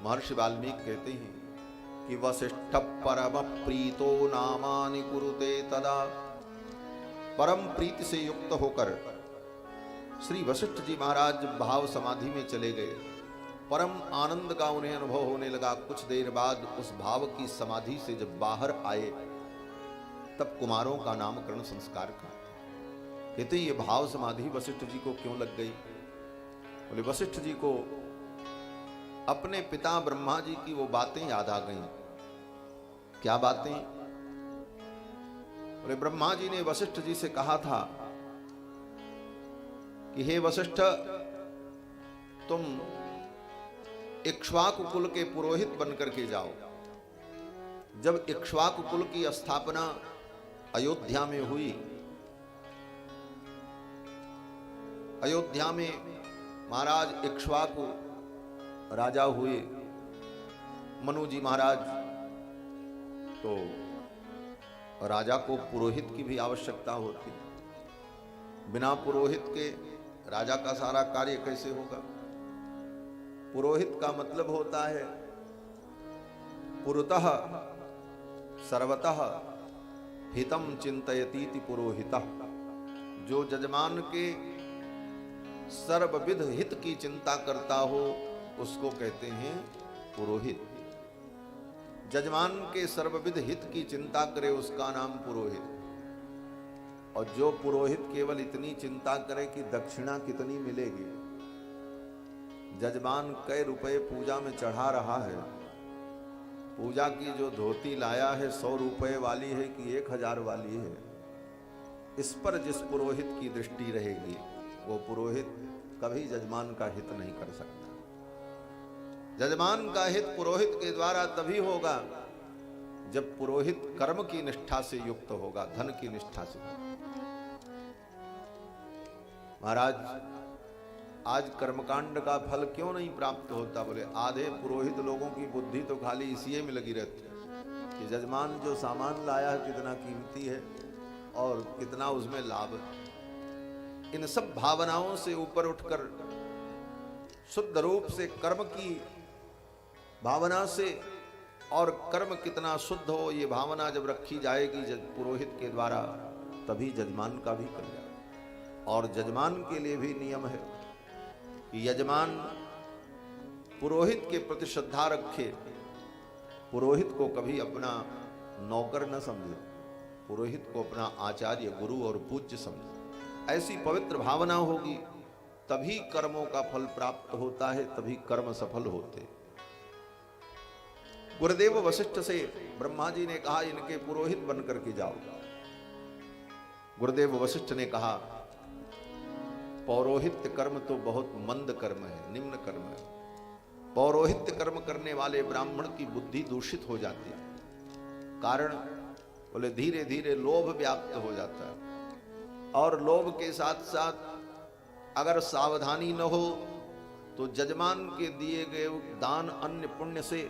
महर्षि वाल्मीकि कहते हैं कि वसिष्ठ परम प्रीतो नामानि कुरुते तदा। परम प्रीति से युक्त होकर श्री वशिष्ठ जी महाराज भाव समाधि में चले गए। परम आनंद का उन्हें अनुभव होने लगा। कुछ देर बाद उस भाव की समाधि से जब बाहर आए तब कुमारों का नामकरण संस्कार का। कहते ये भाव समाधि वशिष्ठ जी को क्यों लग गई? बोले वशिष्ठ जी को अपने पिता ब्रह्मा जी की वो बातें याद आ गईं। क्या बातें? बोले ब्रह्मा जी ने वशिष्ठ जी से कहा था कि हे वशिष्ठ, तुम इक्ष्वाकु कुल के पुरोहित बनकर के जाओ। जब इक्ष्वाकु कुल की स्थापना अयोध्या में हुई, अयोध्या में महाराज इक्ष्वाकु राजा हुए, मनु जी महाराज, तो राजा को पुरोहित की भी आवश्यकता होती। बिना पुरोहित के राजा का सारा कार्य कैसे होगा? पुरोहित का मतलब होता है पुरतः सर्वतः हितम चिंतयतीति पुरोहितः। जो जजमान के सर्वविध हित की चिंता करता हो उसको कहते हैं पुरोहित। जजमान के सर्वविध हित की चिंता करे उसका नाम पुरोहित। और जो पुरोहित केवल इतनी चिंता करे कि दक्षिणा कितनी मिलेगी, जजमान कई रुपए पूजा में चढ़ा रहा है, पूजा की जो धोती लाया है 100 रुपए वाली है कि 1000 वाली है, इस पर जिस पुरोहित की दृष्टि रहेगी वो पुरोहित कभी जजमान का हित नहीं कर सकता। जजमान का हित पुरोहित के द्वारा तभी होगा जब पुरोहित कर्म की निष्ठा से युक्त होगा, धन की निष्ठा से। महाराज, आज कर्मकांड का फल क्यों नहीं प्राप्त होता? बोले आधे पुरोहित लोगों की बुद्धि तो खाली इसी में लगी रहती कि जजमान जो सामान लाया है कितना कीमती है और कितना उसमें लाभ है। इन सब भावनाओं से ऊपर उठकर शुद्ध रूप से कर्म की भावना से, और कर्म कितना शुद्ध हो ये भावना जब रखी जाएगी पुरोहित के द्वारा, तभी जजमान का भी कल्याण। और जजमान के लिए भी नियम है कि यजमान पुरोहित के प्रति श्रद्धा रखे, पुरोहित को कभी अपना नौकर न समझे, पुरोहित को अपना आचार्य, गुरु और पूज्य समझे। ऐसी पवित्र भावना होगी तभी कर्मों का फल प्राप्त होता है, तभी कर्म सफल होते। गुरुदेव वशिष्ठ से ब्रह्मा जी ने कहा इनके पुरोहित बनकर के जाओ। गुरुदेव वशिष्ठ ने कहा पौरोहित्य कर्म तो बहुत मंद कर्म है, निम्न कर्म है। पौरोहित्य कर्म करने वाले ब्राह्मण की बुद्धि दूषित हो जाती है। कारण बोले धीरे धीरे लोभ व्याप्त हो जाता है, और लोभ के साथ साथ अगर सावधानी न हो तो जजमान के दिए गए दान, अन्य पुण्य से,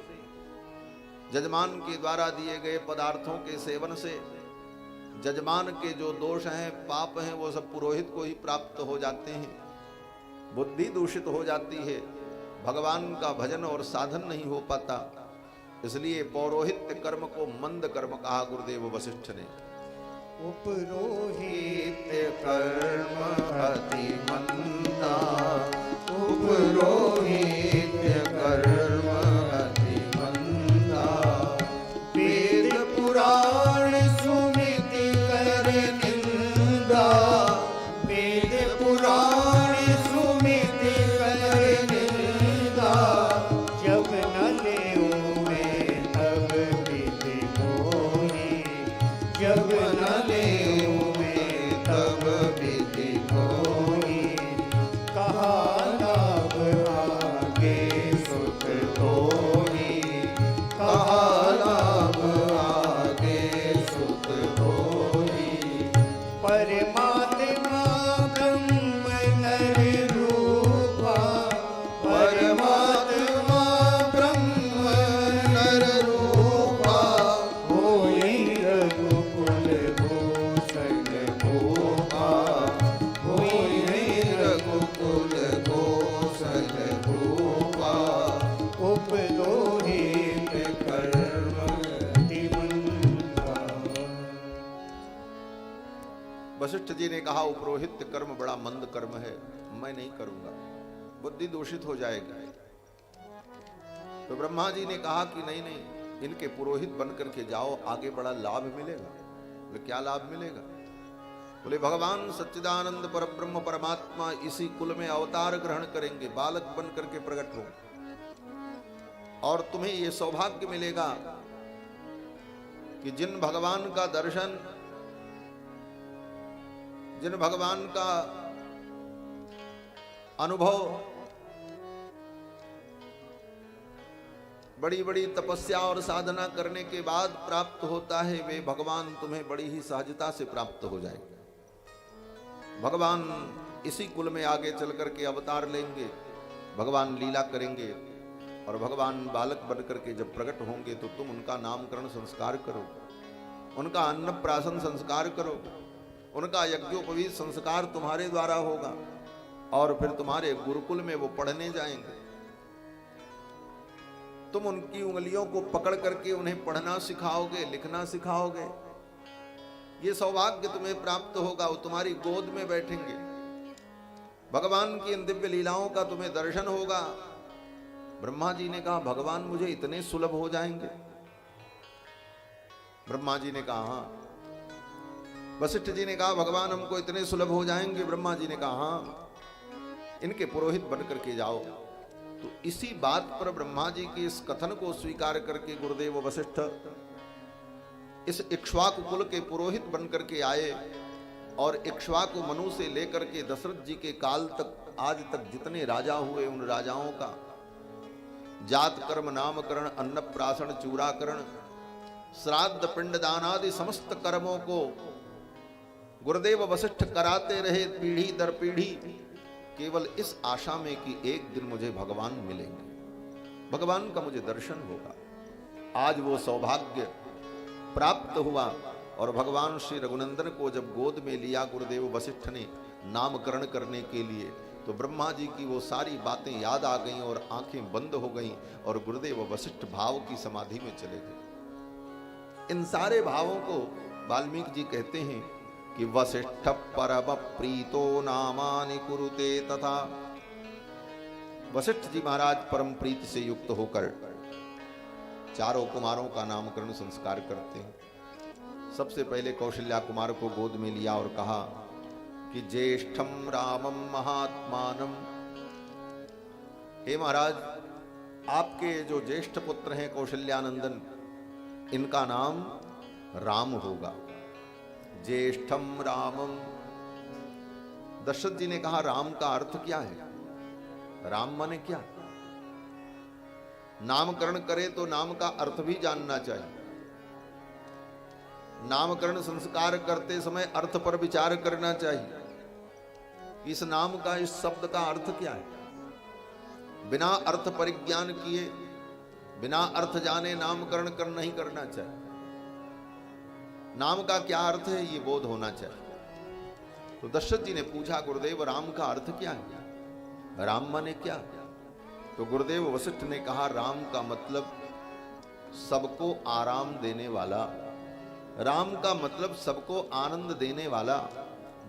जजमान के द्वारा दिए गए पदार्थों के सेवन से जजमान के जो दोष हैं, पाप हैं, वो सब पुरोहित को ही प्राप्त हो जाते हैं। बुद्धि दूषित हो जाती है, भगवान का भजन और साधन नहीं हो पाता। इसलिए पौरोहित्य कर्म को मंद कर्म कहा गुरुदेव वशिष्ठ ने। उपरोहित्य कर्म अति मंदा, उपरोहित्य कर्म अति मंदा। वेद पुराण सुमिति कर निंदा, वेद पुराण सुमिति कर निंदा। जब न लेऊं मैं तब विधि कोई, जब न लेऊं मैं तब विधि कोई। कहा लाभ आगे सुख तो पुरोहित कर्म अति मंदा। वशिष्ठ जी ने कहा उपरोहित कर्म बड़ा मंद कर्म है, मैं नहीं करूंगा, बुद्धि दूषित हो जाएगी। तो ब्रह्मा जी ने कहा कि नहीं नहीं, इनके पुरोहित बन करके जाओ, आगे बड़ा लाभ मिलेगा। बोले क्या लाभ मिलेगा? बोले भगवान सच्चिदानंद परब्रह्म परमात्मा इसी कुल में अवतार ग्रहण करेंगे, बालक बन करके प्रकट हो, और तुम्हें यह सौभाग्य मिलेगा कि जिन भगवान का दर्शन, जिन भगवान का अनुभव बड़ी बड़ी तपस्या और साधना करने के बाद प्राप्त होता है, वे भगवान तुम्हें बड़ी ही सहजता से प्राप्त हो जाएंगे। भगवान इसी कुल में आगे चल करके अवतार लेंगे, भगवान लीला करेंगे, और भगवान बालक बन करके जब प्रकट होंगे तो तुम उनका नामकरण संस्कार करो, उनका अन्नप्राशन संस्कार करो, उनका यज्ञोपवीत संस्कार तुम्हारे द्वारा होगा, और फिर तुम्हारे गुरुकुल में वो पढ़ने जाएंगे। तुम उनकी उंगलियों को पकड़ करके उन्हें पढ़ना सिखाओगे, लिखना सिखाओगे। ये सौभाग्य तुम्हें प्राप्त होगा, वो तुम्हारी गोद में बैठेंगे, भगवान की इन दिव्य लीलाओं का तुम्हें दर्शन होगा। ब्रह्मा जी ने कहा भगवान मुझे इतने सुलभ हो जाएंगे? ब्रह्मा जी ने कहा हाँ। वशिष्ठ जी ने कहा भगवान हमको इतने सुलभ हो जाएंगे? ब्रह्मा जी ने कहा हाँ, इनके पुरोहित बन करके जाओ। तो इसी बात पर ब्रह्मा जी के इस कथन को स्वीकार करके गुरुदेव वशिष्ठ इस इक्ष्वाकु कुल के पुरोहित बन करके आए, और इक्ष्वाकु मनु से लेकर के दशरथ जी के काल तक आज तक जितने राजा हुए, उन राजाओं का जात कर्म, नामकरण, अन्नप्राशन, चूराकरण, श्राद्ध, पिंडदान आदि समस्त कर्मों को गुरुदेव वशिष्ठ कराते रहे पीढ़ी दर पीढ़ी, केवल इस आशा में कि एक दिन मुझे भगवान मिलेंगे, भगवान का मुझे दर्शन होगा। आज वो सौभाग्य प्राप्त हुआ, और भगवान श्री रघुनंदन को जब गोद में लिया गुरुदेव वशिष्ठ ने नामकरण करने के लिए, तो ब्रह्मा जी की वो सारी बातें याद आ गईं और आंखें बंद हो गईं, और गुरुदेव वशिष्ठ भाव की समाधि में चले गए। इन सारे भावों को वाल्मीकि जी कहते हैं कि वशिष्ठ परम प्रीतो नामानि कुरुते तथा। वशिष्ठ जी महाराज परम प्रीति से युक्त होकर चारों कुमारों का नामकरण संस्कार करते हैं। सबसे पहले कौशल्या कुमार को गोद में लिया और कहा कि ज्येष्ठम रामम महात्मानम। हे महाराज, आपके जो ज्येष्ठ पुत्र हैं कौशल्यानंदन, इनका नाम राम होगा। ज्येष्ठम रामम। दशरथ जी ने कहा राम का अर्थ क्या है? राम माने क्या? नामकरण करे तो नाम का अर्थ भी जानना चाहिए। नामकरण संस्कार करते समय अर्थ पर विचार करना चाहिए। इस नाम का, इस शब्द का अर्थ क्या है? बिना अर्थ परिज्ञान किए, बिना अर्थ जाने नामकरण कर नहीं करना चाहिए। नाम का क्या अर्थ है ये बोध होना चाहिए। तो दशरथ जी ने पूछा गुरुदेव राम का अर्थ क्या है? राम माने क्या? तो गुरुदेव वशिष्ठ ने कहा राम का मतलब सबको आराम देने वाला। राम का मतलब सबको आनंद देने वाला।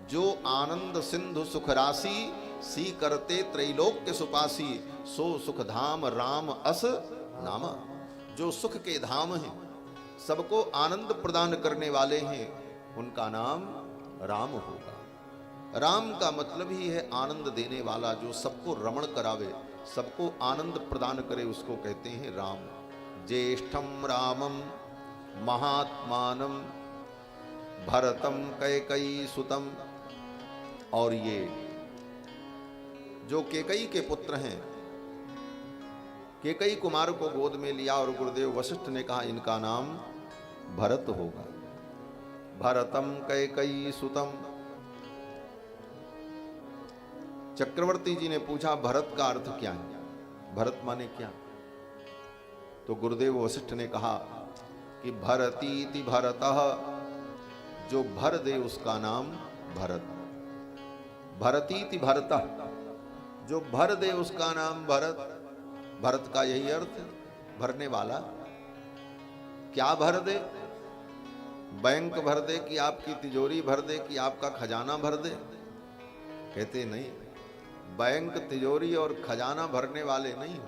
जो आनंद सिंधु सुख राशि, सी करते त्रैलोक्य सुपासी, सो सुख धाम राम अस नामा। जो सुख के धाम हैं, सबको आनंद प्रदान करने वाले हैं, उनका नाम राम होगा। राम का मतलब ही है आनंद देने वाला। जो सबको रमण करावे, सबको आनंद प्रदान करे, उसको कहते हैं राम। ज्येष्ठम रामम महात्मानम भरतम कैकयी सुतम। और ये जो केकई के पुत्र हैं, केकई कुमार को गोद में लिया और गुरुदेव वशिष्ठ ने कहा इनका नाम भरत होगा। भरतम कैकयी सुतम। चक्रवर्ती जी ने पूछा भरत का अर्थ क्या है? भरत माने क्या? तो गुरुदेव वशिष्ठ ने कहा कि भरतीति भरतः, जो भर दे उसका नाम भरत। भरतीति भरतः, जो भर दे उसका नाम भरत। भरत का यही अर्थ है। भरने वाला क्या भर दे? बैंक भर दे कि आपकी तिजोरी भर दे कि आपका खजाना भर दे? कहते नहीं, बैंक तिजोरी और खजाना भरने वाले नहीं।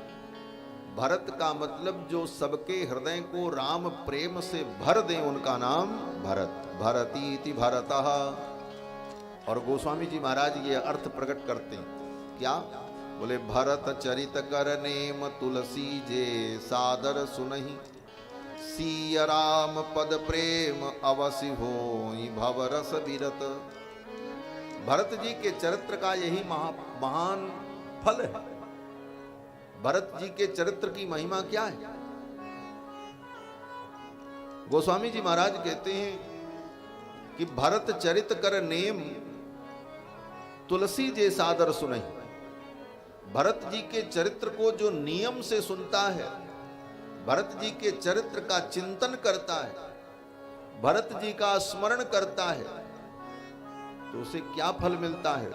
भरत का मतलब जो सबके हृदय को राम प्रेम से भर दे, उनका नाम भरत। भरतीति भरतः। और गोस्वामी जी महाराज ये अर्थ प्रकट करते हैं, क्या बोले? भरत चरित कर नेम तुलसी जे सादर सुनहि, सिय राम पद प्रेम अवसि होई भवरस विरत। भरत जी के चरित्र का यही महान फल है। भरत जी के चरित्र की महिमा क्या है? गोस्वामी जी महाराज कहते हैं कि भरत चरित कर नेम तुलसी जे सादर सुनहि। भरत जी के चरित्र को जो नियम से सुनता है, भरत जी के चरित्र का चिंतन करता है, भरत जी का स्मरण करता है, तो उसे क्या फल मिलता है?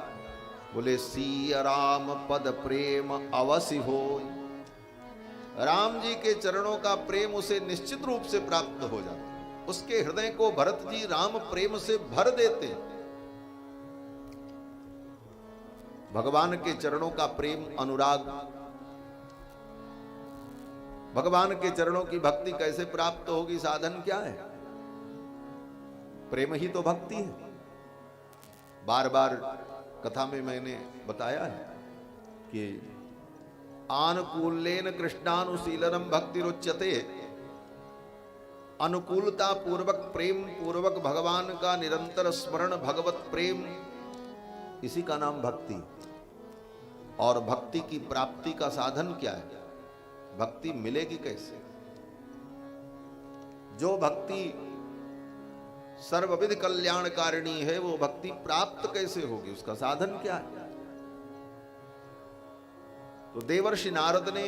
बोले सिय राम पद प्रेम अवसि हो। राम जी के चरणों का प्रेम उसे निश्चित रूप से प्राप्त हो जाता है। उसके हृदय को भरत जी राम प्रेम से भर देते हैं। भगवान के चरणों का प्रेम, अनुराग, भगवान के चरणों की भक्ति कैसे प्राप्त होगी? साधन क्या है? प्रेम ही तो भक्ति है। बार बार कथा में मैंने बताया है कि आनुकूल्येन कृष्णानुशीलनम भक्ति रुच्यते। अनुकूलता पूर्वक, प्रेम पूर्वक भगवान का निरंतर स्मरण, भगवत प्रेम, इसी का नाम भक्ति। और भक्ति की प्राप्ति का साधन क्या है? भक्ति मिलेगी कैसे? जो भक्ति सर्वविध कल्याणकारिणी है, वो भक्ति प्राप्त कैसे होगी? उसका साधन क्या है? तो देवर्षि नारद ने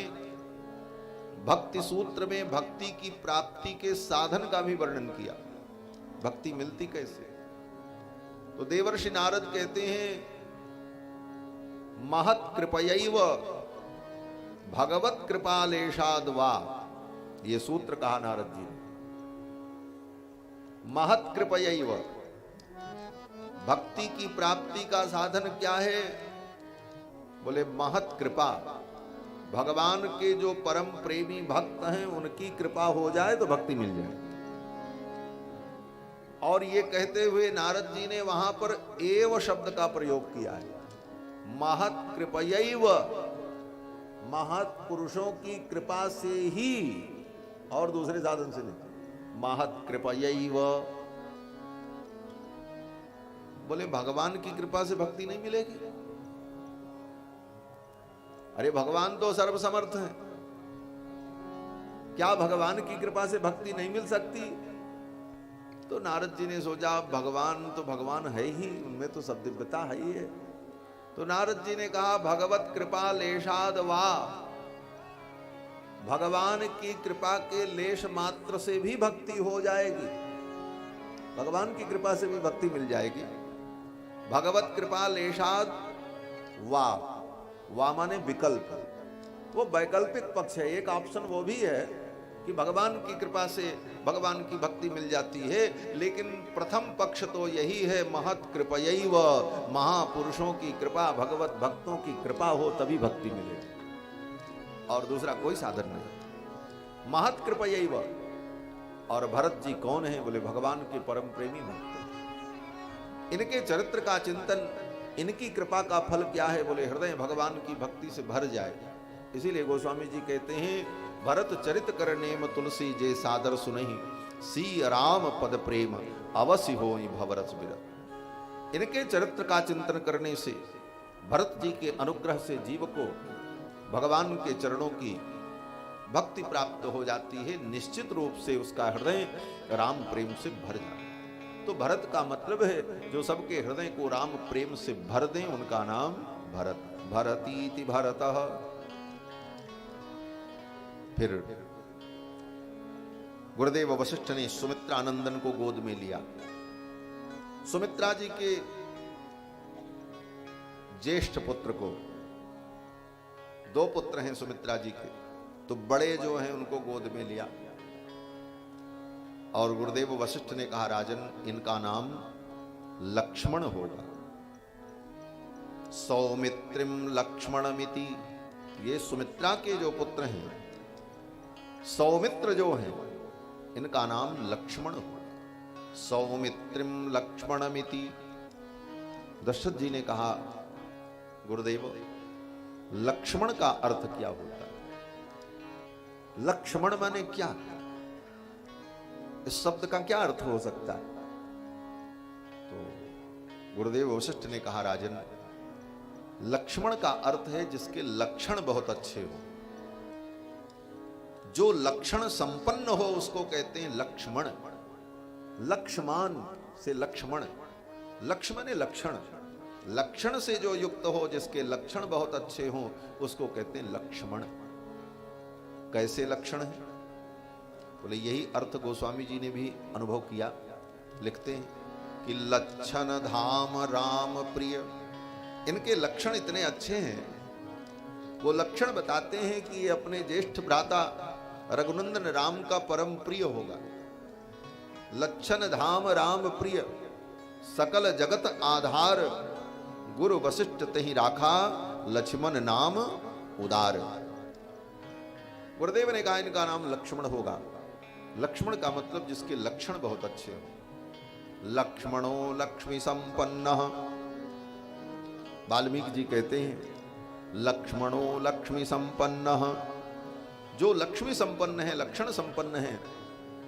भक्ति सूत्र में भक्ति की प्राप्ति के साधन का भी वर्णन किया। भक्ति मिलती कैसे? तो देवर्षि नारद कहते हैं, महत् कृपयैव भगवत कृपालेशाद वा। ये सूत्र कहा नारद जी ने। महत् कृपयैव, भक्ति की प्राप्ति का साधन क्या है? बोले महत् कृपा। भगवान के जो परम प्रेमी भक्त हैं, उनकी कृपा हो जाए तो भक्ति मिल जाए। और ये कहते हुए नारद जी ने वहां पर एव शब्द का प्रयोग किया है। महत् कृपयैव, महत् पुरुषों की कृपा से ही, और दूसरे साधन से नहीं। महत् कृपयैव, बोले भगवान की कृपा से भक्ति नहीं मिलेगी? अरे भगवान तो सर्वसमर्थ हैं, क्या भगवान की कृपा से भक्ति नहीं मिल सकती? तो नारद जी ने सोचा, भगवान तो भगवान है ही, उनमें तो सब दिव्यता है ही है। तो नारद जी ने कहा, भगवत कृपा लेशाद वा। भगवान की कृपा के लेश मात्र से भी भक्ति हो जाएगी। भगवान की कृपा से भी भक्ति मिल जाएगी। भगवत कृपा लेशाद वा। वा माने विकल्प, वो वैकल्पिक पक्ष है। एक ऑप्शन वो भी है कि भगवान की कृपा से भगवान की भक्ति मिल जाती है, लेकिन प्रथम पक्ष तो यही है, महत् कृपयैव, महापुरुषों की कृपा, भगवत भक्तों की कृपा हो तभी भक्ति मिलेगी, और दूसरा कोई साधन नहीं। महत् कृपयैव। और भरत जी कौन है? बोले भगवान के परम प्रेमी भक्त। इनके चरित्र का चिंतन, इनकी कृपा का फल क्या है? बोले हृदय भगवान की भक्ति से भर जाए। इसीलिए गोस्वामी जी कहते हैं, भरत चरित कर नेम तुलसी जे सादर सुनहि, सी राम पद प्रेम अवसि होई भवरस विरत। इनके चरित्र का चिंतन करने से, भरत जी के अनुग्रह से जीव को भगवान के चरणों की भक्ति प्राप्त हो जाती है। निश्चित रूप से उसका हृदय राम प्रेम से भर जाता है। तो भरत का मतलब है जो सबके हृदय को राम प्रेम से भर दें, उनका नाम भरत। भरतीति भरतः। फिर गुरुदेव वशिष्ठ ने सुमित्रा नंदन को गोद में लिया। सुमित्रा जी के ज्येष्ठ पुत्र को, दो पुत्र हैं सुमित्रा जी के, तो बड़े जो हैं उनको गोद में लिया और गुरुदेव वशिष्ठ ने कहा, राजन इनका नाम लक्ष्मण होगा। सौमित्रिम लक्ष्मणमिति, ये सुमित्रा के जो पुत्र हैं, सौमित्र जो हैं, इनका नाम लक्ष्मण होगा। सौमित्रिम लक्ष्मणमिति। दशरथ जी ने कहा, गुरुदेव लक्ष्मण का अर्थ क्या होता है? लक्ष्मण माने क्या? इस शब्द का क्या अर्थ हो सकता है? तो गुरुदेव वशिष्ठ ने कहा, राजन लक्ष्मण का अर्थ है जिसके लक्षण बहुत अच्छे हो। जो लक्षण संपन्न हो उसको कहते हैं लक्ष्मण। लक्ष्मान से लक्ष्मण, लक्ष्मण है लक्षण, लक्षण से जो युक्त हो, जिसके लक्षण बहुत अच्छे हो, उसको कहते हैं लक्ष्मण। कैसे लक्षण है? बोले यही अर्थ गोस्वामी जी ने भी अनुभव किया। लिखते हैं कि लक्षण धाम राम प्रिय, इनके लक्षण इतने अच्छे हैं। वो लक्षण बताते हैं कि ये अपने ज्येष्ठ भ्राता रघुनंदन राम का परम प्रिय होगा। लक्षण धाम राम प्रिय, सकल जगत आधार, गुरु वशिष्ठ तहि राखा, लक्ष्मण नाम उदार। गुरुदेव ने कहा इनका नाम लक्ष्मण होगा। लक्ष्मण का मतलब जिसके लक्षण बहुत अच्छे हो। लक्ष्मणो लक्ष्मी संपन्न, वाल्मीकि जी कहते हैं लक्ष्मणो लक्ष्मी संपन्न, जो लक्ष्मी संपन्न है, लक्षण संपन्न है,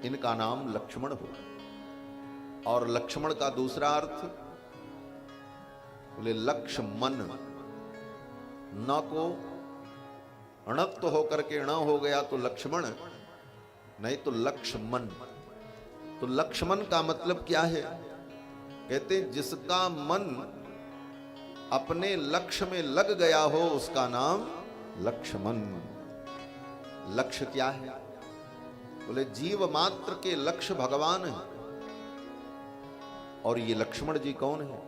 इनका नाम लक्ष्मण हो। और लक्ष्मण का दूसरा अर्थ बोले लक्ष्मण, न को अणत्व होकर के न हो गया तो लक्ष्मण, नहीं तो लक्ष्मण। तो लक्ष्मण का मतलब क्या है? कहते हैं जिसका मन अपने लक्ष्य में लग गया हो उसका नाम लक्ष्मण। लक्ष्य क्या है? बोले जीव मात्र के लक्ष्य भगवान है। और ये लक्ष्मण जी कौन है?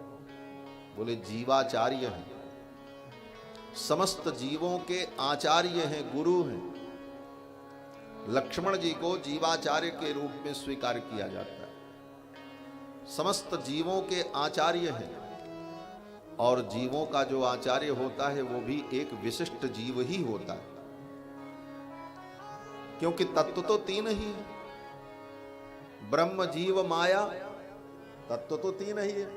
बोले जीवाचार्य हैं, समस्त जीवों के आचार्य हैं, गुरु हैं। लक्ष्मण जी को जीवाचार्य के रूप में स्वीकार किया जाता है। समस्त जीवों के आचार्य हैं, और जीवों का जो आचार्य होता है वो भी एक विशिष्ट जीव ही होता है, क्योंकि तत्व तो तीन ही है, ब्रह्म जीव माया, तत्व तो तीन ही है।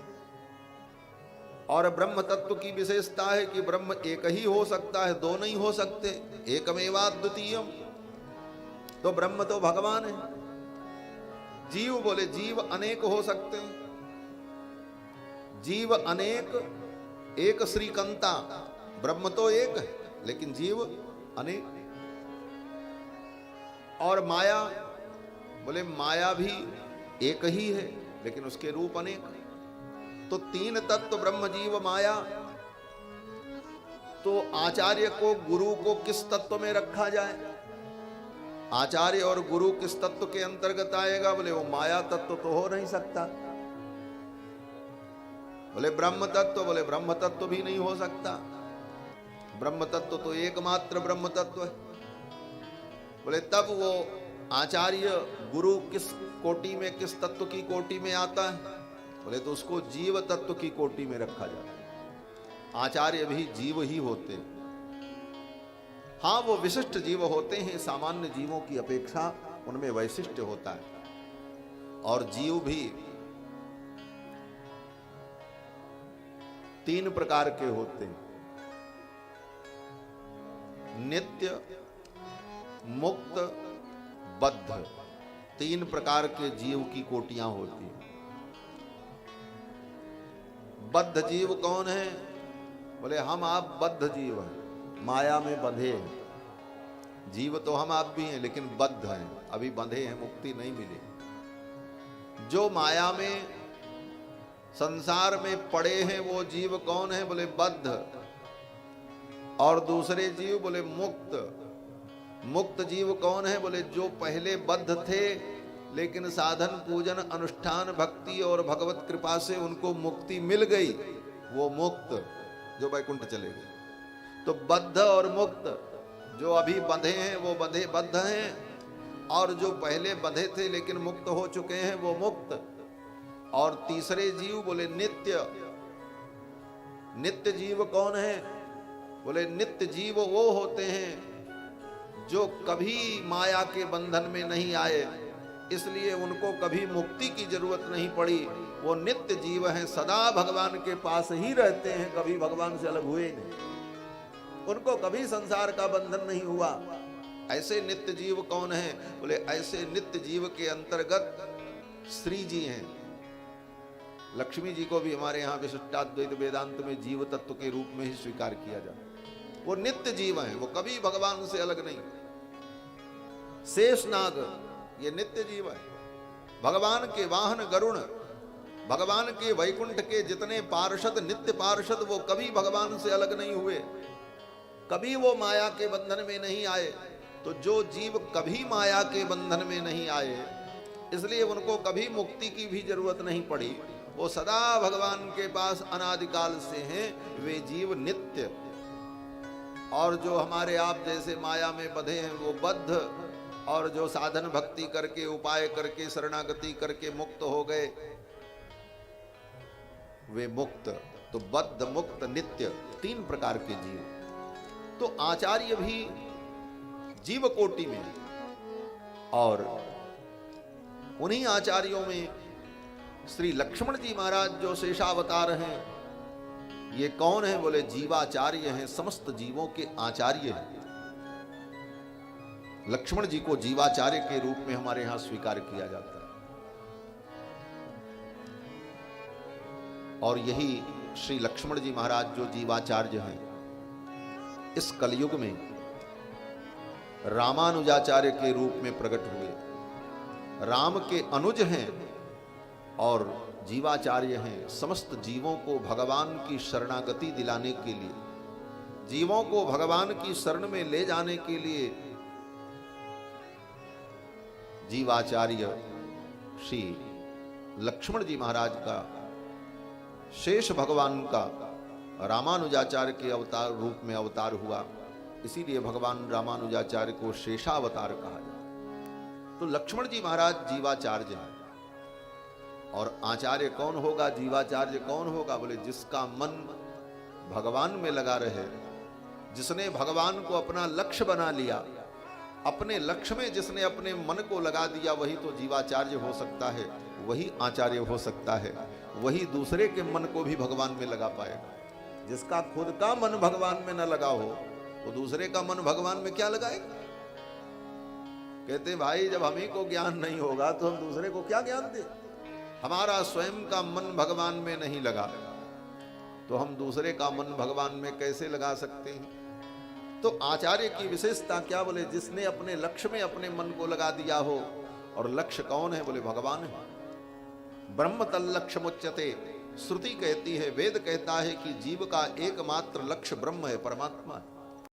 और ब्रह्म तत्व की विशेषता है कि ब्रह्म एक ही हो सकता है, दो नहीं हो सकते। एकमेवाद्वितीयम, तो ब्रह्म तो भगवान है। जीव बोले जीव अनेक हो सकते हैं, जीव अनेक, एक श्रीकंता, ब्रह्म तो एक है लेकिन जीव अनेक। और माया बोले माया भी एक ही है लेकिन उसके रूप अनेक। तो तीन तत्व ब्रह्म जीव माया। तो आचार्य को, गुरु को किस तत्व में रखा जाए? आचार्य और गुरु किस तत्व के अंतर्गत आएगा? बोले वो माया तत्व तो हो नहीं सकता। बोले ब्रह्म तत्व, बोले ब्रह्म तत्व भी नहीं हो सकता। ब्रह्म तत्व तो एकमात्र ब्रह्म तत्व है। बोले तब वो आचार्य गुरु किस कोटि में, किस तत्व की कोटि में आता है? बोले तो उसको जीव तत्व की कोटि में रखा जाता है। आचार्य भी जीव ही होते हैं। हाँ, वो विशिष्ट जीव होते हैं, सामान्य जीवों की अपेक्षा उनमें वैशिष्ट्य होता है। और जीव भी तीन प्रकार के होते हैं, नित्य, मुक्त, बद्ध। तीन प्रकार के जीव की कोटियां होती हैं। बद्ध जीव कौन है? बोले हम आप बद्ध जीव हैं, माया में बंधे हैं। जीव तो हम आप भी हैं लेकिन बद्ध हैं, अभी बंधे हैं, मुक्ति नहीं मिली। जो माया में, संसार में पड़े हैं वो जीव कौन है? बोले बद्ध। और दूसरे जीव बोले मुक्त। मुक्त जीव कौन है? बोले जो पहले बद्ध थे लेकिन साधन, पूजन, अनुष्ठान, भक्ति और भगवत कृपा से उनको मुक्ति मिल गई, वो मुक्त, जो वैकुंठ चले गए। तो बद्ध और मुक्त जो अभी बंधे हैं वो बंधे बद्ध हैं, और जो पहले बंधे थे लेकिन मुक्त हो चुके हैं वो मुक्त। और तीसरे जीव बोले नित्य। नित्य जीव कौन है? बोले नित्य जीव वो होते हैं जो कभी माया के बंधन में नहीं आए, इसलिए उनको कभी मुक्ति की जरूरत नहीं पड़ी। वो नित्य जीव हैं, सदा भगवान के पास ही रहते हैं, कभी भगवान से अलग हुए नहीं, उनको कभी संसार का बंधन नहीं हुआ। ऐसे नित्य जीव कौन है? बोले ऐसे नित्य जीव के अंतर्गत श्री जी हैं। लक्ष्मी जी को भी हमारे यहाँ विशिष्टाद्वैत वेदांत में जीव तत्व के रूप में ही स्वीकार किया जाता। वो नित्य जीव हैं, वो कभी भगवान से अलग नहीं। शेषनाग ये नित्य जीव है। भगवान के वाहन गरुण, भगवान के वैकुंठ के जितने पार्षद, नित्य पार्षद, वो कभी भगवान से अलग नहीं हुए, कभी वो माया के बंधन में नहीं आए। तो जो जीव कभी माया के बंधन में नहीं आए, इसलिए उनको कभी मुक्ति की भी जरूरत नहीं पड़ी। वो सदा भगवान के पास अनादिकाल से हैं, वे जीव नित्य। और जो हमारे आप जैसे माया में बंधे हैं वो बद्ध, और जो साधन भक्ति करके, उपाय करके, शरणागति करके मुक्त हो गए वे मुक्त। तो बद्ध, मुक्त, नित्य, तीन प्रकार के जीव। तो आचार्य भी जीव कोटि में, और उन्हीं आचार्यों में श्री लक्ष्मण जी महाराज जो शेषावतार हैं, ये कौन है? बोले जीवाचार्य हैं, समस्त जीवों के आचार्य हैं। लक्ष्मण जी को जीवाचार्य के रूप में हमारे यहां स्वीकार किया जाता है। और यही श्री लक्ष्मण जी महाराज जो जीवाचार्य हैं, इस कलयुग में रामानुजाचार्य के रूप में प्रकट हुए। राम के अनुज हैं और जीवाचार्य हैं। समस्त जीवों को भगवान की शरणागति दिलाने के लिए, जीवों को भगवान की शरण में ले जाने के लिए जीवाचार्य श्री लक्ष्मण जी महाराज का, शेष भगवान का रामानुजाचार्य के अवतार रूप में अवतार हुआ। इसीलिए भगवान रामानुजाचार्य को शेषावतार कहा जाता। तो लक्ष्मण जी महाराज जीवाचार्य हैं। और आचार्य कौन होगा? जीवाचार्य कौन होगा? बोले जिसका मन भगवान में लगा रहे, जिसने भगवान को अपना लक्ष्य बना लिया, अपने लक्ष्य में जिसने अपने मन को लगा दिया, वही तो जीवाचार्य हो सकता है, वही आचार्य हो सकता है। वही दूसरे के मन को भी भगवान में लगा पाएगा। जिसका खुद का मन भगवान में न लगा हो, वो दूसरे का मन भगवान में क्या लगाएगा? कहते भाई जब हम ही को ज्ञान नहीं होगा तो हम दूसरे को क्या ज्ञान दें? हमारा स्वयं का मन भगवान में नहीं लगा तो हम दूसरे का मन भगवान में कैसे लगा सकते हैं? तो आचार्य की विशेषता क्या? बोले जिसने अपने लक्ष्य में अपने मन को लगा दिया हो। और लक्ष्य कौन है? बोले भगवान है। ब्रह्म तल लक्ष्य मुच्यते, श्रुति कहती है, वेद कहता है कि जीव का एकमात्र लक्ष्य ब्रह्म है, परमात्मा है।